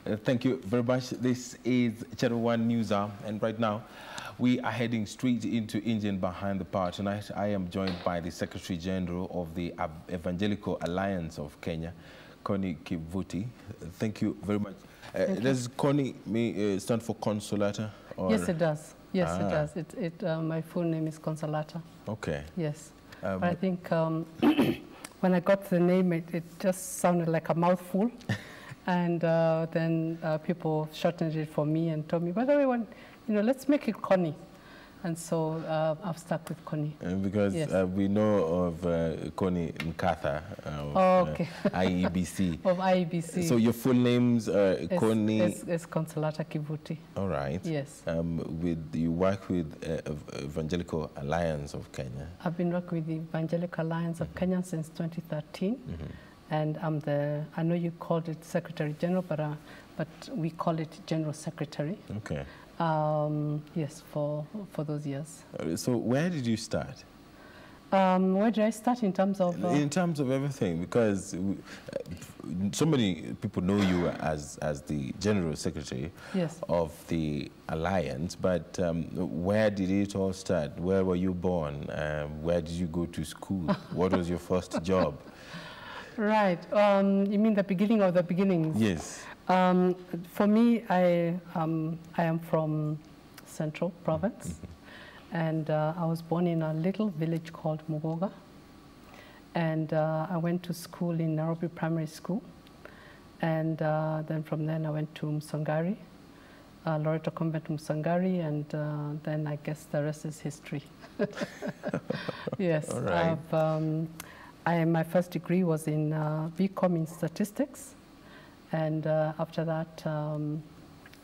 Thank you very much. This is Channel 1 News Hour, and right now we are heading straight into Engine Behind the Power. Tonight I am joined by the Secretary General of the Evangelical Alliance of Kenya, Connie Kivuti. Thank you very much. Does Connie stand for Consolata? Or? Yes, it does. Yes, it does. My full name is Consolata. Okay. Yes. But I think when I got the name, it just sounded like a mouthful. And then people shortened it for me and told me, by the way, let's make it Connie. And so I've stuck with Connie. Because yes. We know of Connie Nkatha of IEBC. Of IEBC. So your full name's Connie? It's Consolata Kivuti. All right. Yes. You work with Evangelical Alliance of Kenya. I've been working with the Evangelical Alliance of Kenya since 2013. Mm-hmm. And I know you called it Secretary General, but we call it General Secretary. Okay. Yes, for those years. So where did you start? Where did I start in terms of? In terms of everything, because so many people know you as the General Secretary yes. of the Alliance, but where did it all start? Where were you born? Where did you go to school? What was your first job? Right. You mean the beginning of the beginnings? Yes. For me, I am from Central Province, mm-hmm. and I was born in a little village called Mugoga, and I went to school in Nairobi Primary School, and then from then I went to Msongari, Loreto Convent Msongari, and then I guess the rest is history. Yes. All right. My first degree was in BCom in statistics, and after that,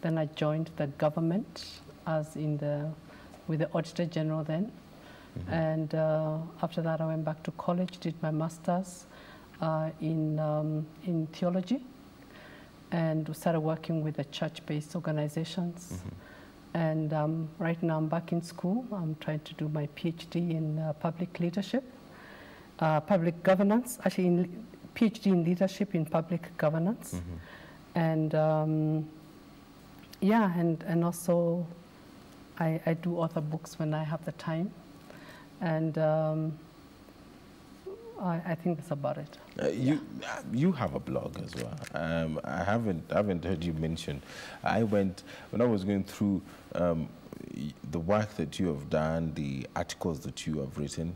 then I joined the government as with the Auditor General then, mm-hmm. and after that I went back to college, did my master's in theology, and started working with the church-based organizations, mm-hmm. and right now I'm back in school. I'm trying to do my PhD in public leadership. Public governance, actually PhD in leadership in public governance, mm-hmm. and yeah, and also I do other books when I have the time, and I think that's about it. You have a blog as well. I haven't heard you mention. When I was going through the work that you have done, the articles that you have written.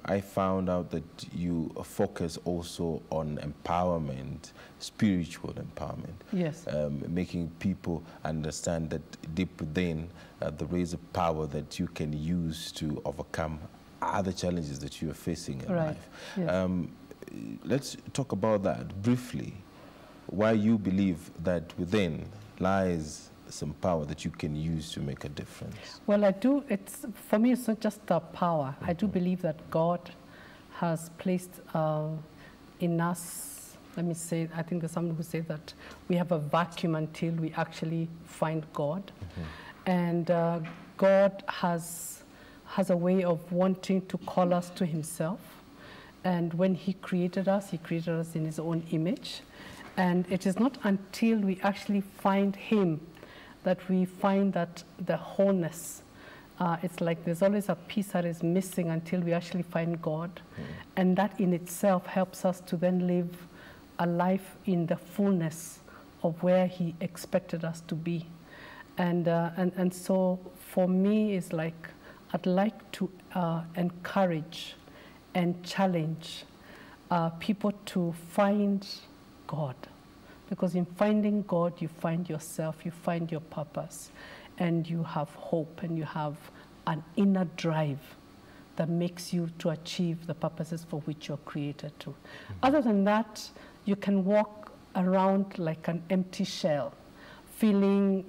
I found out that you focus also on empowerment, spiritual empowerment. Yes. Making people understand that deep within there is a power that you can use to overcome other challenges that you are facing in life. Yes. Let's talk about that briefly. Why you believe that within lies some power that you can use to make a difference? Well, I do. For me, it's not just the power. Mm-hmm. I do believe that God has placed in us, let me say, I think there's someone who said that we have a vacuum until we actually find God. Mm-hmm. And God has a way of wanting to call us to himself. And when he created us in his own image. And it is not until we actually find him that we find that the wholeness, it's like there's always a piece that is missing until we actually find God. Mm. And that in itself helps us to then live a life in the fullness of where he expected us to be. And so for me, it's like I'd like to encourage and challenge people to find God. Because in finding God, you find yourself, you find your purpose, and you have hope, and you have an inner drive that makes you to achieve the purposes for which you're created to. Mm-hmm. Other than that, you can walk around like an empty shell, feeling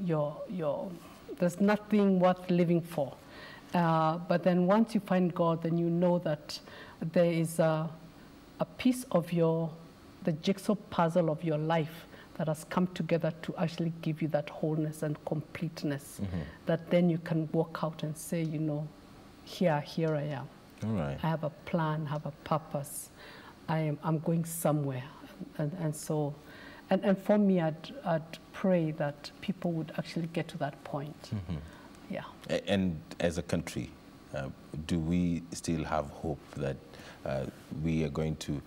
there's nothing worth living for. But then once you find God, then you know that there is a piece of the jigsaw puzzle of your life that has come together to actually give you that wholeness and completeness, mm-hmm. that then you can walk out and say, here I am. All right. I have a plan, have a purpose. I'm going somewhere. And so And for me, I'd pray that people would actually get to that point. Yeah. And as a country, do we still have hope that we are going to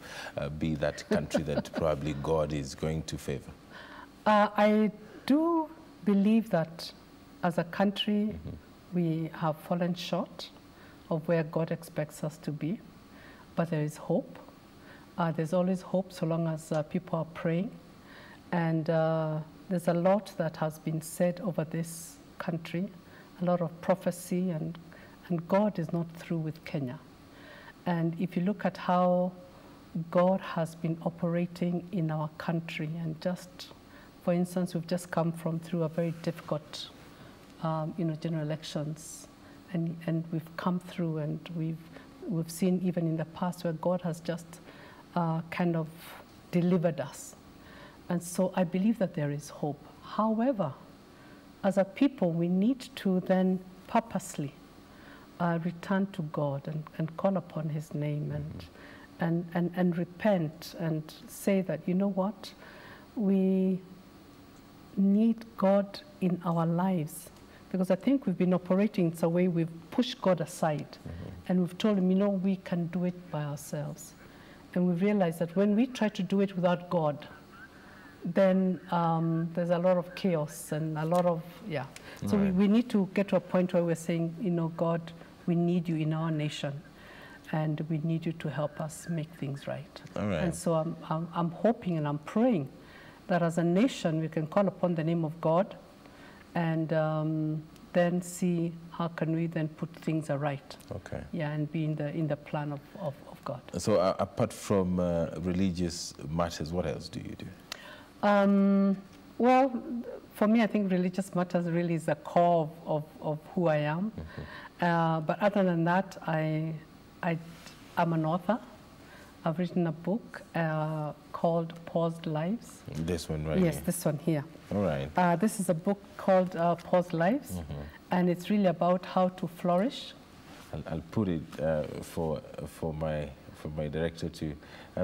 be that country that probably God is going to favor? I do believe that as a country, we have fallen short of where God expects us to be, but there is hope. There's always hope so long as people are praying. And there's a lot that has been said over this country, a lot of prophecy, and God is not through with Kenya. And if you look at how God has been operating in our country, and just, for instance, we've just come through a very difficult, general elections, and we've come through, and we've seen even in the past where God has just kind of delivered us. And so I believe that there is hope. However, as a people, we need to then purposely return to God and call upon his name and repent and say that, you know what, we need God in our lives. Because I think we've been operating in a way we've pushed God aside and we've told him, we can do it by ourselves. And we realize that when we try to do it without God, then there's a lot of chaos and a lot of, So we need to get to a point where we're saying, God, we need you in our nation, and we need you to help us make things right. All right. And so I'm hoping and I'm praying that as a nation we can call upon the name of God, and then see how can we then put things right. Okay. Yeah, and be in the plan of God. So apart from religious matters, what else do you do? Well, for me, I think religious matters really is the core of who I am. But other than that, I'm an author. I've written a book called Paused Lives. This one right Yes, here? this one here. All right. This is a book called Paused Lives, and it's really about how to flourish. I'll put it for my director to.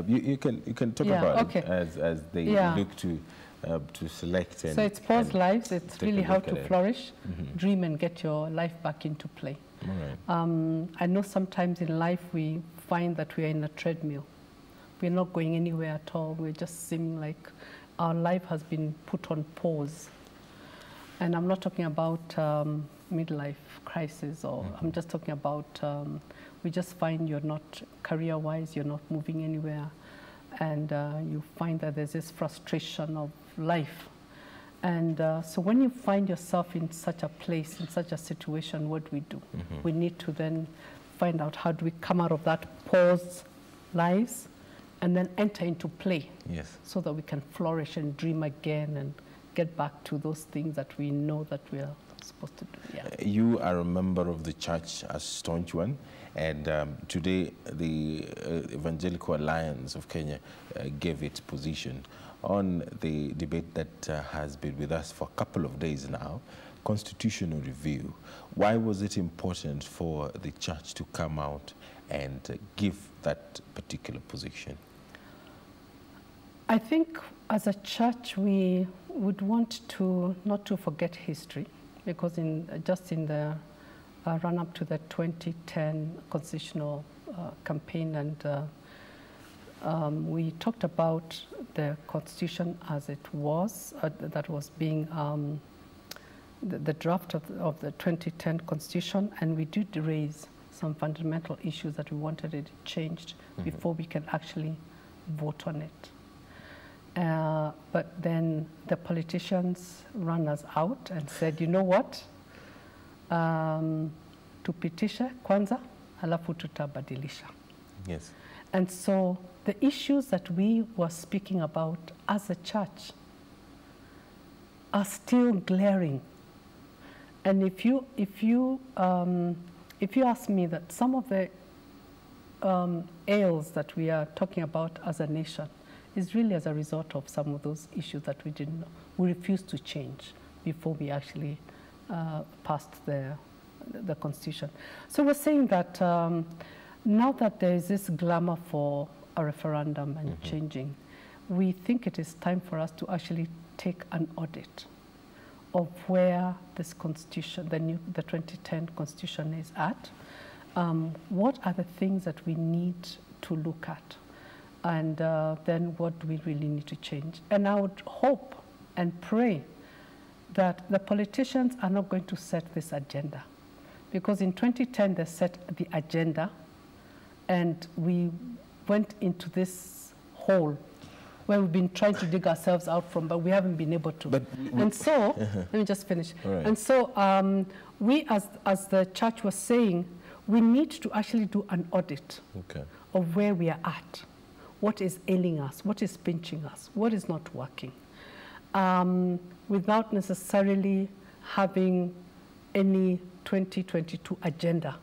You can talk about it as they look to select. And, so it's Paused Lives. It's really how to flourish, dream, and get your life back into play. All right. I know sometimes in life we find that we are in a treadmill. We're not going anywhere at all. We're just seeming like our life has been put on pause. And I'm not talking about midlife crisis, or I'm just talking about we just find you're not career-wise, you're not moving anywhere, and you find that there's this frustration of life. And so when you find yourself in such a place, in such a situation, what do we do? We need to then find out how do we come out of that paused lives and then enter into play, so that we can flourish and dream again and get back to those things that we know that we are supposed to do. Yeah. You are a member of the church, a staunch one, and today the Evangelical Alliance of Kenya gave its position on the debate that has been with us for a couple of days now, constitutional review. Why was it important for the church to come out and give that particular position? I think as a church we would want to not to forget history, because just in the run-up to the 2010 constitutional campaign, and we talked about the constitution as it was, that was being the draft of the 2010 constitution, and we did raise some fundamental issues that we wanted it changed before we can actually vote on it. But then the politicians ran us out and said, you know what, tupitishe kwanza, alafu tutabadilisha. Yes. And so the issues that we were speaking about as a church are still glaring. And if you ask me, that some of the ails that we are talking about as a nation is really as a result of some of those issues that we refused to change before we actually passed the constitution. So we're saying that now that there is this glamour for a referendum and changing, we think it is time for us to actually take an audit of where this constitution, the 2010 constitution is at. What are the things that we need to look at? And then what do we really need to change? And I would hope and pray that the politicians are not going to set this agenda. Because in 2010, they set the agenda, and we went into this hole where we've been trying to dig ourselves out from, but we haven't been able to. And so, let me just finish. Right. And so we, as the church was saying, we need to actually do an audit of where we are at. What is ailing us? What is pinching us? What is not working? Without necessarily having any 2022 agenda,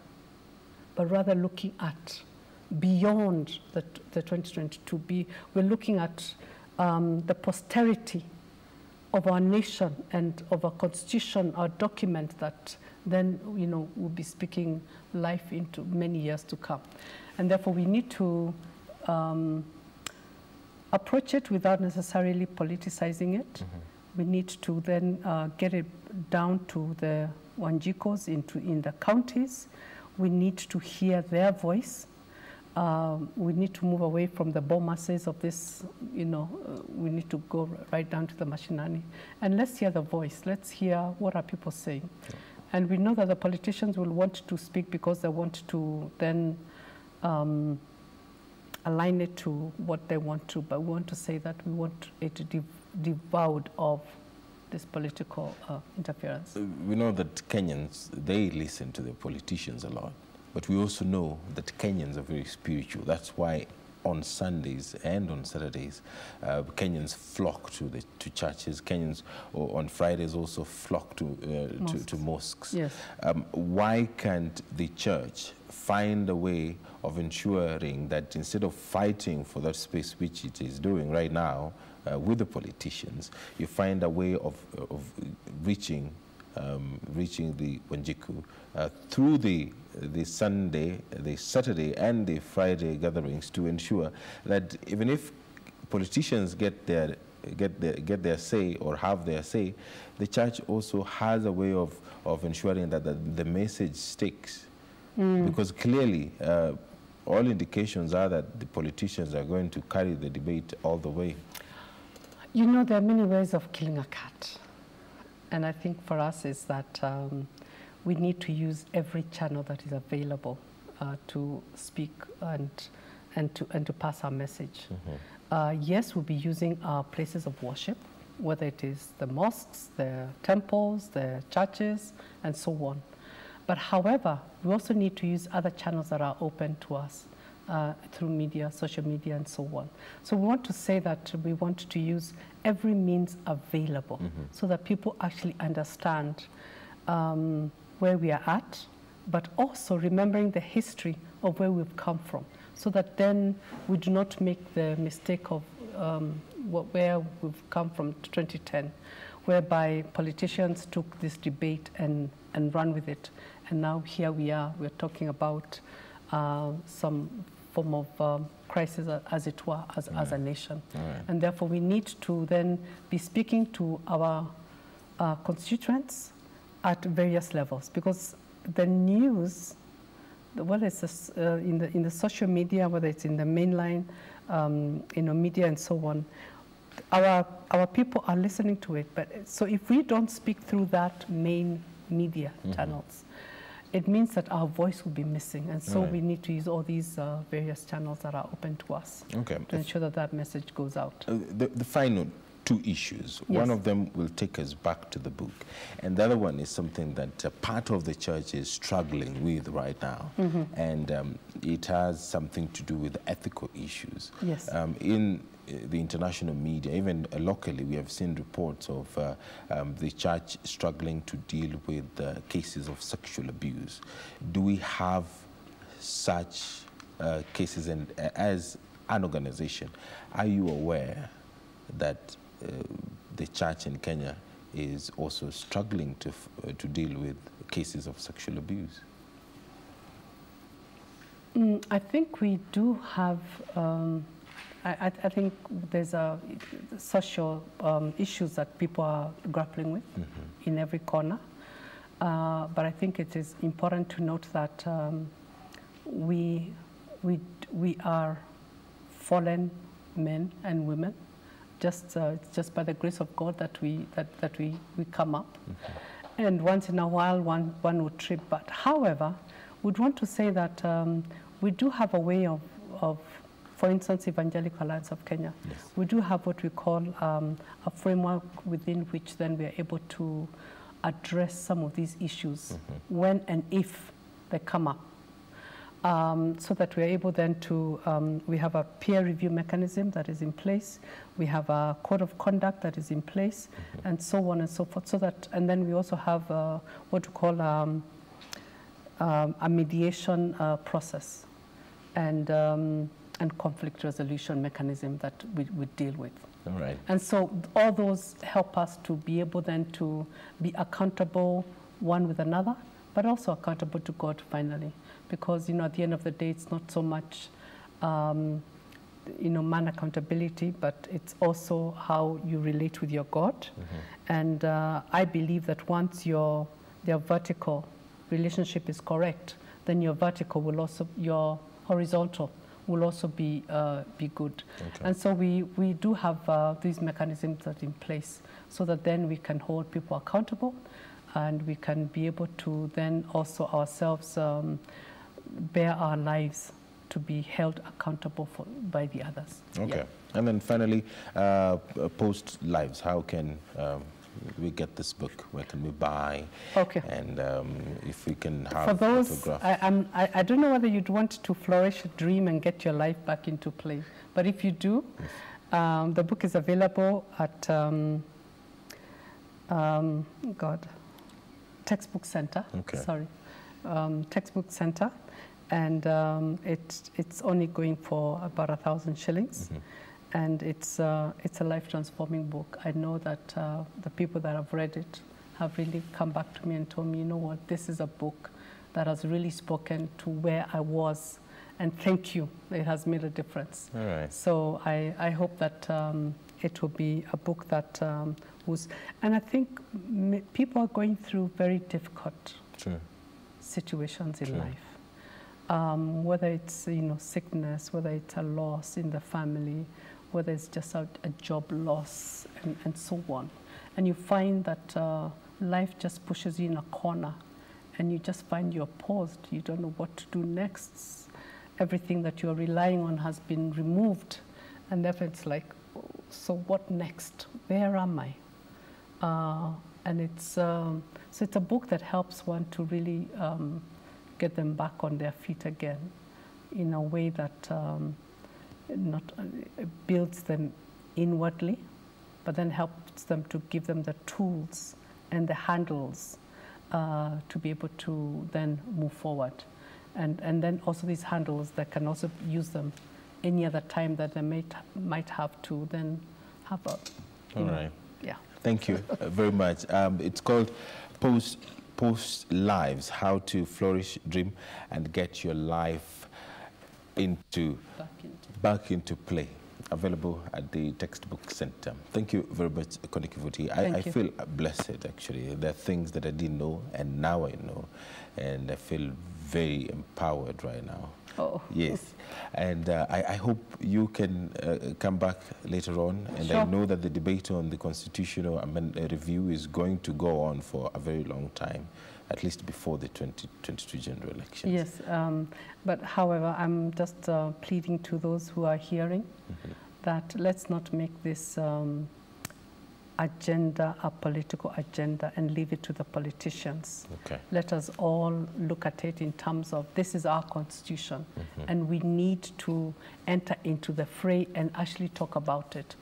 but rather looking at beyond the 2022. We're looking at the posterity of our nation and of our constitution, our document that then, you know, will be speaking life into many years to come. And therefore, we need to approach it without necessarily politicizing it. We need to then get it down to the Wanjikos in the counties. We need to hear their voice. We need to move away from the bombasses of this, you know, we need to go right down to the mashinani. And let's hear the voice. Let's hear what are people saying. And we know that the politicians will want to speak because they want to then align it to what they want to, but we want to say that we want it to be devoured of this political interference. We know that Kenyans, they listen to their politicians a lot, but we also know that Kenyans are very spiritual. That's why on Sundays and on Saturdays, Kenyans flock to churches. Kenyans on Fridays also flock to mosques. Yes. Why can't the church find a way of ensuring that instead of fighting for that space, which it is doing right now with the politicians, you find a way of reaching the Wanjiku through the Sunday, the Saturday, and the Friday gatherings to ensure that even if politicians get their say or have their say, the church also has a way of ensuring that the message sticks. Because clearly, all indications are that the politicians are going to carry the debate all the way. You know, there are many ways of killing a cat. And I think for us is that we need to use every channel that is available to speak and to pass our message. Yes, we'll be using our places of worship, whether it is the mosques, the temples, the churches, and so on. But however, we also need to use other channels that are open to us through media, social media, and so on. So we want to say that we want to use every means available so that people actually understand where we are at, but also remembering the history of where we've come from, so that then we do not make the mistake of where we've come from 2010, whereby politicians took this debate and run with it. And now here we are, we're talking about some form of crisis, as it were, as a nation. And therefore we need to then be speaking to our constituents at various levels, because the news, whether it's in the social media, whether it's in the mainline, media and so on, our people are listening to it. But so if we don't speak through that main media channels, it means that our voice will be missing. And so we need to use all these various channels that are open to us to ensure that that message goes out. The final two issues. Yes. One of them will take us back to the book. And the other one is something that part of the church is struggling with right now. And it has something to do with ethical issues. Yes. In the international media, even locally, we have seen reports of the church struggling to deal with cases of sexual abuse. Do we have such cases? And as an organization, are you aware that the church in Kenya is also struggling to deal with cases of sexual abuse? I think we do have I think there's social issues that people are grappling with in every corner. But I think it is important to note that we are fallen men and women. It's just by the grace of God that we come up. And once in a while, one would trip. But however, we'd want to say that we do have a way of, for instance, Evangelical Alliance of Kenya. Yes. We do have what we call a framework within which then we are able to address some of these issues when and if they come up. So that we are able then to, we have a peer review mechanism that is in place, we have a code of conduct that is in place, and so on and so forth. So that, and then we also have what we call a mediation process and conflict resolution mechanism that we deal with. All right. And so all those help us to be able then to be accountable one with another, but also accountable to God finally. Because, at the end of the day, it's not so much, man accountability, but it's also how you relate with your God. And I believe that once your vertical relationship is correct, then your vertical will also, your horizontal will also be good. Okay. And so we do have these mechanisms that are in place so that then we can hold people accountable and we can be able to then also ourselves bear our lives to be held accountable by the others. Okay. Yeah. And then finally, Post Lives. How can we get this book? Where can we buy? Okay. And if we can have for those, photograph. I don't know whether you'd want to flourish a dream and get your life back into play. But if you do, the book is available at Textbook Center. Okay. Sorry. Textbook Center. And it's only going for about 1,000 shillings. And it's a life-transforming book. I know that the people that have read it have really come back to me and told me, you know what, this is a book that has really spoken to where I was, and thank you, it has made a difference. All right. So I hope that it will be a book that was, and I think people are going through very difficult situations in life. Whether it's sickness, whether it's a loss in the family, whether it's just a job loss, and so on. And you find that life just pushes you in a corner, and you just find you're paused. You don't know what to do next. Everything that you're relying on has been removed, and therefore it's like, so what next? Where am I? And it's so it's a book that helps one to really get them back on their feet again in a way that builds them inwardly, but then helps them to give them the tools and the handles to be able to then move forward. And then also these handles that can also use them any other time that they might have to then have a... All right. Yeah. Thank you very much. It's called Post Lives, How to Flourish, Dream, and Get Your Life back into play. Available at the Textbook Center. Thank you very much, Connie Kivuti. I feel blessed, actually. There are things that I didn't know, and now I know. And I feel very empowered right now. Oh. Yes. And I hope you can come back later on. And I know that the debate on the constitutional review is going to go on for a very long time, at least before the 2022 general elections. Yes, but however, I'm just pleading to those who are hearing that let's not make this agenda a political agenda and leave it to the politicians. Okay. Let us all look at it in terms of this is our constitution, and we need to enter into the fray and actually talk about it,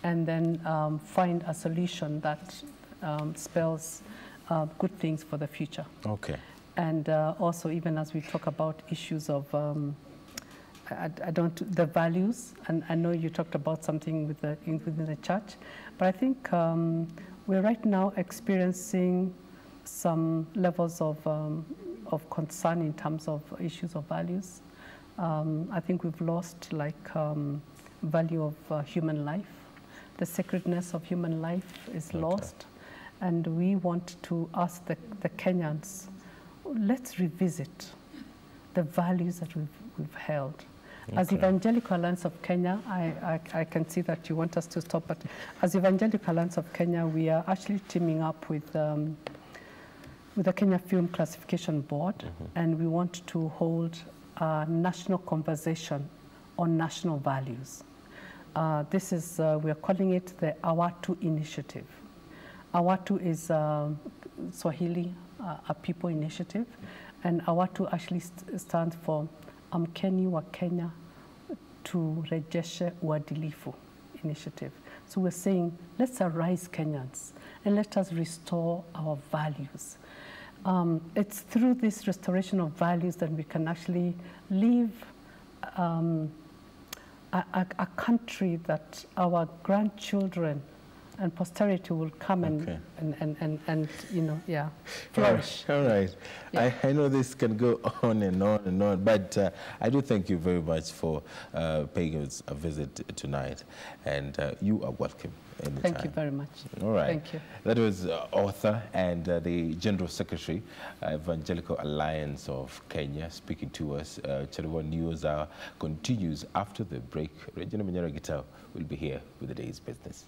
and then find a solution that spells good things for the future. Okay. And also, even as we talk about issues of the values, and I know you talked about something within the church, but I think we're right now experiencing some levels of concern in terms of issues of values. I think we've lost value of human life. The sacredness of human life is lost. And we want to ask the Kenyans, let's revisit the values that we've held. As Evangelical Alliance of Kenya, I can see that you want us to stop, but as Evangelical Alliance of Kenya, we are actually teaming up with the Kenya Film Classification Board, and we want to hold a national conversation on national values. This is, we are calling it the Awatu Initiative. Awatu is Swahili, a people initiative, and Awatu actually stands for Amkeni wa Kenya turejeshe uadilifu initiative. So we're saying, let's arise Kenyans and let us restore our values. It's through this restoration of values that we can actually live a country that our grandchildren and posterity will come and you know, flourish. All right. Yeah. I know this can go on and on and on, but I do thank you very much for paying us a visit tonight, and you are welcome anytime. Thank you very much. All right. Thank you. That was author and the General Secretary, Evangelical Alliance of Kenya, speaking to us. Channel 1 News Hour continues after the break. Regina Manyara Gitao will be here with the day's business.